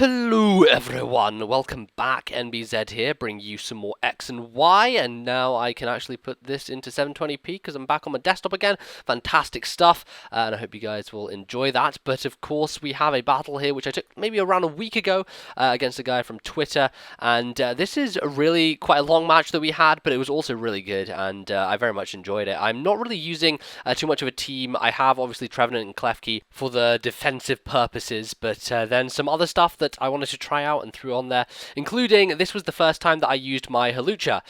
Hello everyone, welcome back, NBZ here, bringing you some more X and Y, and now I can actually put this into 720p because I'm back on my desktop again. Fantastic stuff, and I hope you guys will enjoy that. But of course we have a battle here which I took maybe around a week ago against a guy from Twitter, and this is really quite a long match that we had, but it was also really good, and I very much enjoyed it. I'm not really using too much of a team. I have obviously Trevenant and Klefki for the defensive purposes, but then some other stuff that I wanted to try out and threw on there, including this was the first time that I used my Halucha,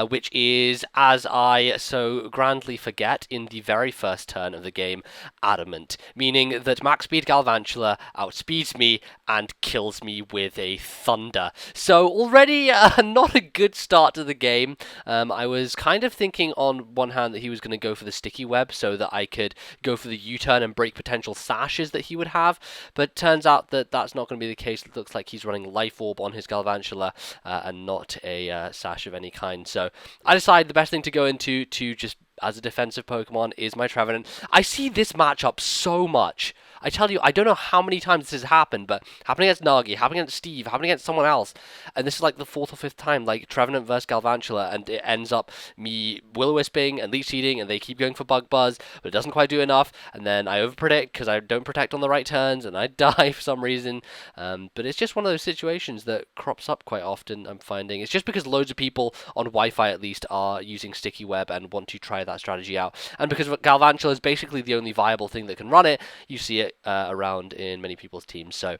which is, as I so grandly forget in the very first turn of the game, adamant, meaning that max speed Galvantula outspeeds me and kills me with a thunder. So already not a good start to the game. I was kind of thinking on one hand that he was going to go for the sticky web so that I could go for the U-turn and break potential sashes that he would have, but turns out that that's not going to be the case. It looks like he's running Life Orb on his Galvantula and not a sash of any kind. So I decided the best thing to go into to just as a defensive Pokemon is my Trevenant. I see this matchup so much. I tell you, I don't know how many times this has happened, but happening against Nagi, happening against Steve, happening against someone else, and this is like the 4th or 5th time, like Trevenant versus Galvantula, and it ends up me Will-O-Wisping and Leech Seeding, and they keep going for Bug Buzz, but it doesn't quite do enough, and then I overpredict because I don't protect on the right turns, and I die for some reason, but it's just one of those situations that crops up quite often, I'm finding. It's just because loads of people, on Wi-Fi at least, are using Sticky Web and want to try that strategy out, and because Galvantula is basically the only viable thing that can run it, you see it around in many people's teams. So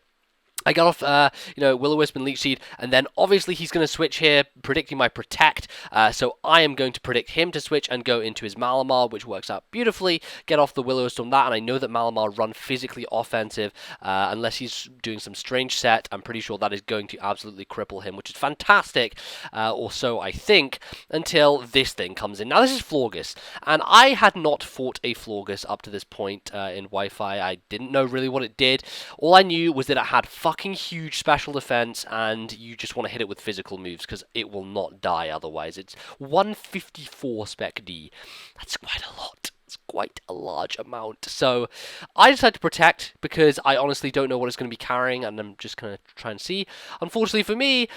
I got off, Will-O-Wisp and Leech Seed, and then obviously he's going to switch here, predicting my Protect, so I am going to predict him to switch and go into his Malamar, which works out beautifully, get off the Will-O-Wisp on that, and I know that Malamar run physically offensive, unless he's doing some strange set. I'm pretty sure that is going to absolutely cripple him, which is fantastic, or so I think, until this thing comes in. Now this is Florges, and I had not fought a Florges up to this point in Wi-Fi. I didn't know really what it did. All I knew was that it had fucking huge special defense, and you just want to hit it with physical moves because it will not die otherwise. It's 154 Spec D. That's quite a lot. It's quite a large amount. So I decided to protect because I honestly don't know what it's going to be carrying, and I'm just going to try and see. Unfortunately for me,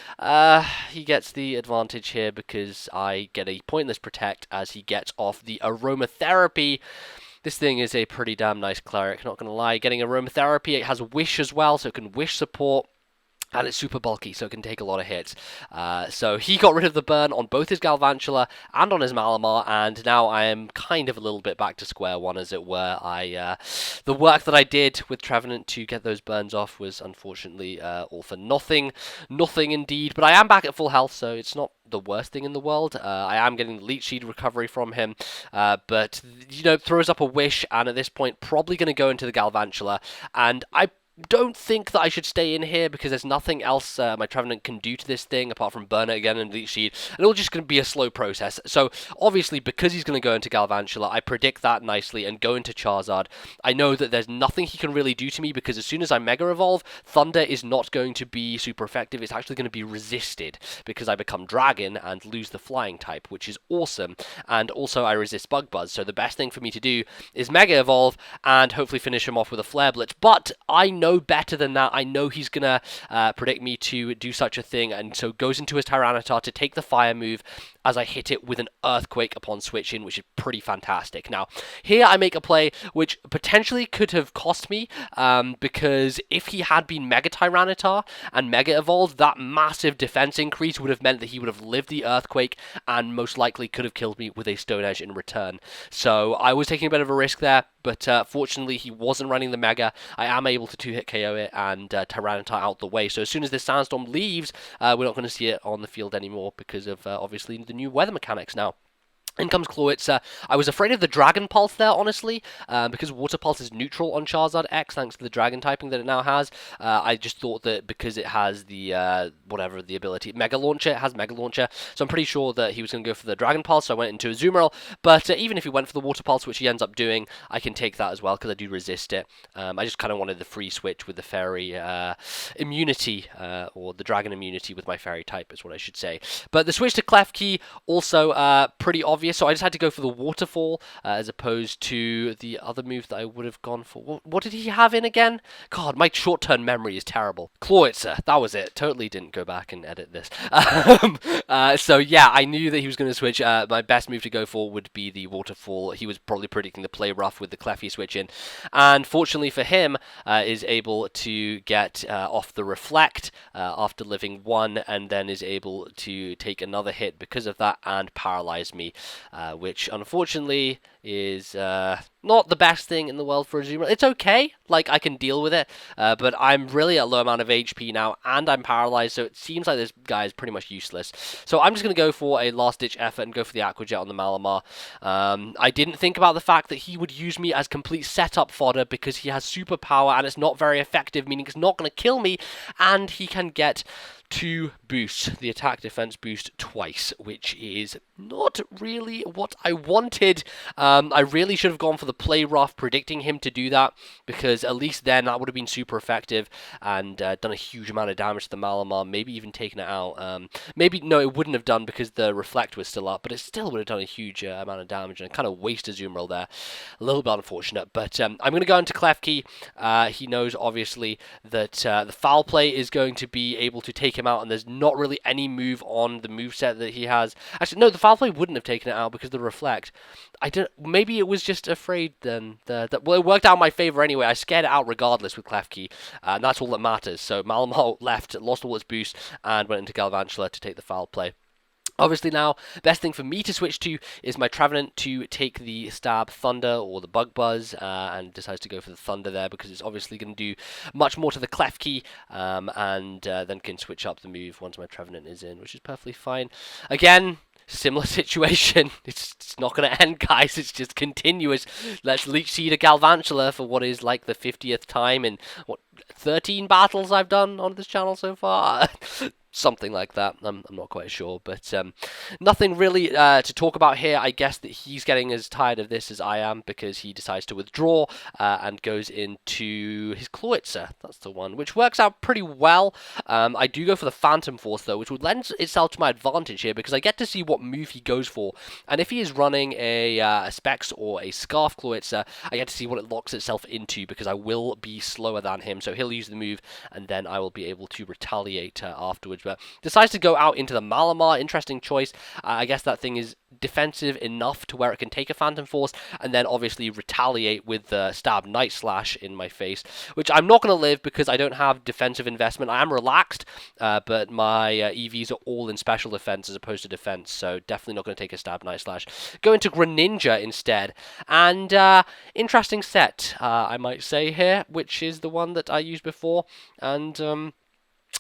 he gets the advantage here because I get a pointless protect as he gets off the aromatherapy. This thing is a pretty damn nice cleric, not going to lie. Getting aromatherapy, it has wish as well, so it can wish support. And it's super bulky, so it can take a lot of hits. So he got rid of the burn on both his Galvantula and on his Malamar, and now I am kind of a little bit back to square one, as it were. The work that I did with Trevenant to get those burns off was unfortunately all for nothing. Nothing indeed, but I am back at full health, so it's not the worst thing in the world. I am getting the Leech Seed recovery from him, but, throws up a wish, and at this point, probably going to go into the Galvantula, and I don't think that I should stay in here because there's nothing else my Trevenant can do to this thing apart from burn it again and Leech Seed, and it'll just going to be a slow process. So obviously, because he's going to go into Galvantula, I predict that nicely and go into Charizard. I know that there's nothing he can really do to me because as soon as I Mega Evolve, Thunder is not going to be super effective. It's actually going to be resisted because I become Dragon and lose the Flying type, which is awesome. And also I resist Bug Buzz, so the best thing for me to do is Mega Evolve and hopefully finish him off with a Flare Blitz. But I know better than that. I know he's gonna predict me to do such a thing, and so goes into his Tyranitar to take the fire move as I hit it with an Earthquake upon switching, which is pretty fantastic. Now, here I make a play which potentially could have cost me, because if he had been Mega Tyranitar and Mega Evolved, that massive defense increase would have meant that he would have lived the Earthquake and most likely could have killed me with a Stone Edge in return. So I was taking a bit of a risk there, but fortunately he wasn't running the Mega. I am able to 2-hit KO it and Tyranitar out the way. So as soon as this Sandstorm leaves, we're not going to see it on the field anymore because of obviously the new weather mechanics now. In comes Klefki. I was afraid of the Dragon Pulse there, honestly, because Water Pulse is neutral on Charizard X, thanks to the Dragon typing that it now has. I just thought that because it has the, the ability, Mega Launcher, it has Mega Launcher, so I'm pretty sure that he was going to go for the Dragon Pulse, so I went into Azumarill, but even if he went for the Water Pulse, which he ends up doing, I can take that as well, because I do resist it. I just kind of wanted the free switch with the Fairy immunity, or the Dragon immunity with my Fairy type, is what I should say. But the switch to Klefki, also pretty obvious. obvious, so I just had to go for the waterfall as opposed to the other move that I would have gone for. What did he have in again? God, my short-term memory is terrible. Kloitzer, that was it. Totally didn't go back and edit this. So yeah, I knew that he was going to switch. My best move to go for would be the waterfall. He was probably predicting the play rough with the Klefki switch in, and fortunately for him, is able to get off the reflect after living 1, and then is able to take another hit because of that and paralyze me, which unfortunately is not the best thing in the world for Azumarill. It's okay, like I can deal with it, but I'm really at a low amount of HP now, and I'm paralyzed, so it seems like this guy is pretty much useless. So I'm just going to go for a last-ditch effort and go for the Aqua Jet on the Malamar. I didn't think about the fact that he would use me as complete setup fodder because he has superpower and it's not very effective, meaning it's not going to kill me, and he can get 2 boosts, the attack defense boost twice, which is not really what I wanted. I really should have gone for the play rough, predicting him to do that, because at least then that would have been super effective and done a huge amount of damage to the Malamar, maybe even taken it out. Maybe, no, it wouldn't have done because the reflect was still up, but it still would have done a huge amount of damage and kind of wasted Azumarill there. A little bit unfortunate, but I'm going to go into Klefki. He knows, obviously, that the foul play is going to be able to take him out, and there's not really any move on the moveset that he has. Actually, no, the foul play wouldn't have taken it out because of the reflect. Maybe it was just afraid then. Well, it worked out in my favor anyway. I scared it out regardless with Klefki, and that's all that matters. So Malamar left, lost all its boost, and went into Galvantula to take the foul play. Obviously now, best thing for me to switch to is my Trevenant to take the Stab Thunder or the Bug Buzz, and decides to go for the Thunder there because it's obviously going to do much more to the Klefki, and then can switch up the move once my Trevenant is in, which is perfectly fine. Again, similar situation. It's not going to end, guys. It's just continuous. Let's Leech Seed a Galvantula for what is like the 50th time in, 13 battles I've done on this channel so far? Something like that. I'm not quite sure, but nothing really to talk about here. I guess that he's getting as tired of this as I am because he decides to withdraw and goes into his Kloitzer. That's the one, which works out pretty well. I do go for the Phantom Force, though, which would lend itself to my advantage here because I get to see what move he goes for. And if he is running a Specs or a Scarf Kloitzer, I get to see what it locks itself into because I will be slower than him. So he'll use the move, and then I will be able to retaliate afterwards. But decides to go out into the Malamar. Interesting choice. I guess that thing is defensive enough to where it can take a Phantom Force and then obviously retaliate with the Stab Night Slash in my face, which I'm not going to live because I don't have defensive investment. I am relaxed, but my EVs are all in special defense as opposed to defense, so definitely not going to take a Stab Night Slash. Go into Greninja instead, and interesting set, I might say here, which is the one that I used before, and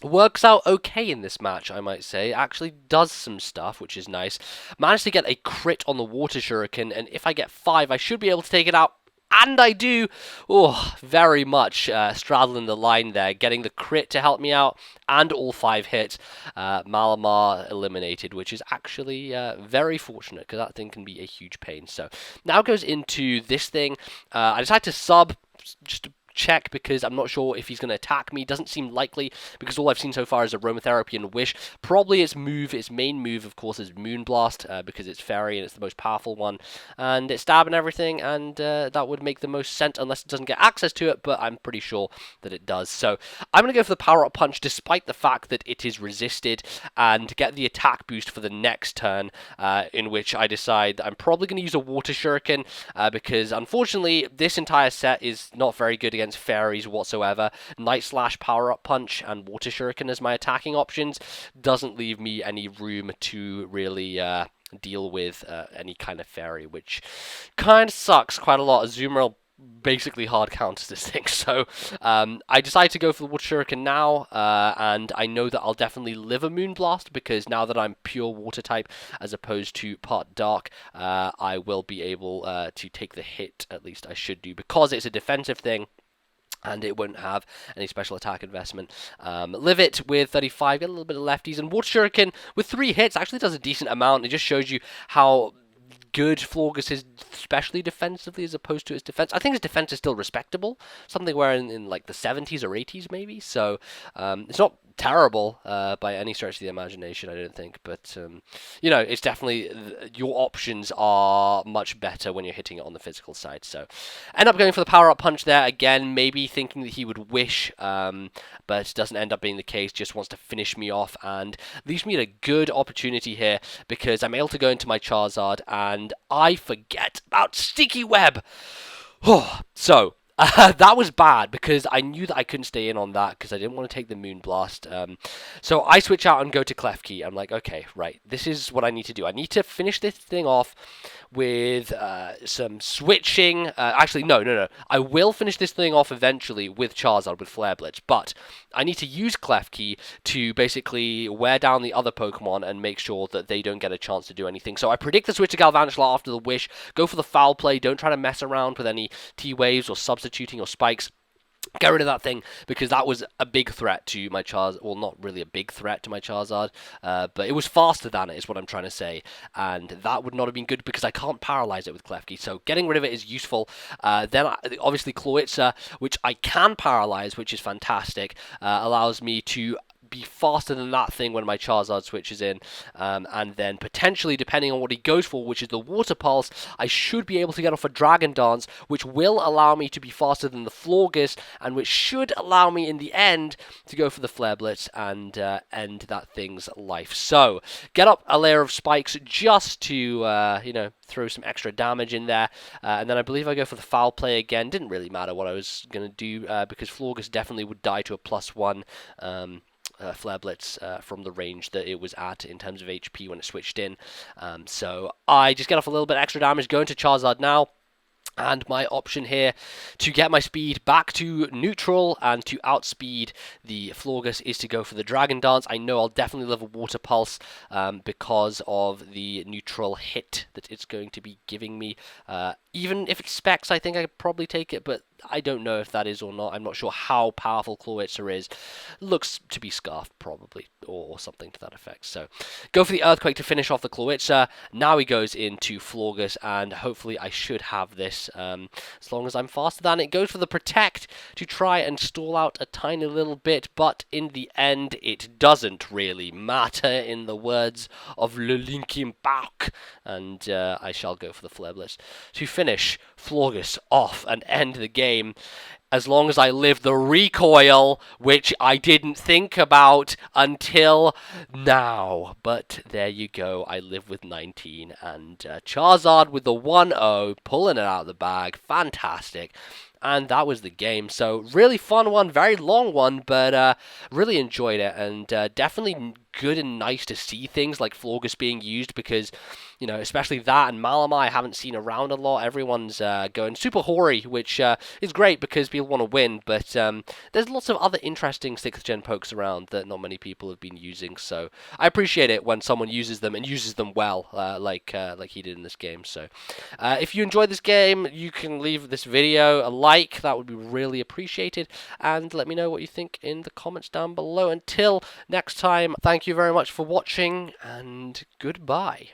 works out okay in this match, I might say. Actually does some stuff, which is nice. Managed to get a crit on the Water Shuriken, and if I get 5, I should be able to take it out. And I do. Oh, very much straddling the line there, getting the crit to help me out, and all 5 hits. Malamar eliminated, which is actually very fortunate, because that thing can be a huge pain. So, now goes into this thing. I decided to sub, just to check because I'm not sure if he's going to attack me. Doesn't seem likely because all I've seen so far is Aromatherapy and Wish. Probably its main move, of course, is Moonblast because it's fairy and it's the most powerful one, and it's stab and everything, and that would make the most sense unless it doesn't get access to it, but I'm pretty sure that it does. So I'm going to go for the Power Up Punch despite the fact that it is resisted and get the attack boost for the next turn, in which I decide I'm probably going to use a Water Shuriken because unfortunately this entire set is not very good against fairies whatsoever. Night Slash, Power Up Punch, and Water Shuriken as my attacking options doesn't leave me any room to really deal with any kind of fairy, which kind of sucks quite a lot. Azumarill basically hard counters this thing, so I decided to go for the Water Shuriken now, and I know that I'll definitely live a Moonblast because now that I'm pure water type as opposed to part dark, I will be able to take the hit, at least I should do, because it's a defensive thing and it won't have any special attack investment. Live it with 35, get a little bit of lefties, and Water Shuriken with 3 hits actually does a decent amount. It just shows you how good Florges is, especially defensively as opposed to his defense. I think his defense is still respectable, something where in like the 70s or 80s maybe, so it's not terrible by any stretch of the imagination, I don't think. But, you know, it's definitely, your options are much better when you're hitting it on the physical side. So, end up going for the power-up punch there again, maybe thinking that he would wish, but doesn't end up being the case, just wants to finish me off, and leaves me at a good opportunity here, because I'm able to go into my Charizard, and I forget about Sticky Web! So, that was bad, because I knew that I couldn't stay in on that, because I didn't want to take the Moon Blast. So I switch out and go to Klefki. I'm like, okay, right, this is what I need to do. I need to finish this thing off with some switching. Actually, no. I will finish this thing off eventually with Charizard, with Flare Blitz, but I need to use Klefki to basically wear down the other Pokemon and make sure that they don't get a chance to do anything. So I predict the switch to Galvantula after the Wish. Go for the foul play. Don't try to mess around with any T-Waves or substituting or spikes. Get rid of that thing, because that was a big threat to my Charizard. Well, not really a big threat to my Charizard, but it was faster than it, is what I'm trying to say. And that would not have been good, because I can't paralyze it with Klefki. So getting rid of it is useful. Then, obviously, Kloitza, which I can paralyze, which is fantastic, allows me to be faster than that thing when my Charizard switches in, and then potentially, depending on what he goes for, which is the Water Pulse, I should be able to get off a Dragon Dance, which will allow me to be faster than the Florges, and which should allow me in the end to go for the Flare Blitz and end that thing's life. So, get up a layer of spikes just to, you know, throw some extra damage in there, and then I believe I go for the foul play again. Didn't really matter what I was going to do, because Florges definitely would die to a +1, Flare Blitz from the range that it was at in terms of HP when it switched in. So I just get off a little bit extra damage, go into Charizard now. And my option here to get my speed back to neutral and to outspeed the Florges is to go for the Dragon Dance. I know I'll definitely live a Water Pulse because of the neutral hit that it's going to be giving me. Even if it's Specs, I think I could probably take it, but I don't know if that is or not. I'm not sure how powerful Kloitza is. Looks to be Scarfed, probably, or something to that effect. So, go for the Earthquake to finish off the Kloitza. Now he goes into Florges, and hopefully I should have this as long as I'm faster than it. Goes for the Protect to try and stall out a tiny little bit, but in the end, it doesn't really matter, in the words of Le Linkin Park. And I shall go for the Flare Blitz to finish Florges off and end the game, as long as I live the recoil, which I didn't think about until now. But there you go, I live with 19, and Charizard with the 1-0, pulling it out of the bag, fantastic. And that was the game. So really fun one, very long one, but really enjoyed it, and definitely good and nice to see things like Florges being used, because, you know, especially that and Malamar I haven't seen around a lot. Everyone's going super hoary, which is great because people want to win, but there's lots of other interesting 6th gen pokes around that not many people have been using, so I appreciate it when someone uses them and uses them well, like he did in this game. So if you enjoyed this game, you can leave this video a like, that would be really appreciated, and let me know what you think in the comments down below. Until next time, thank you very much for watching, and goodbye.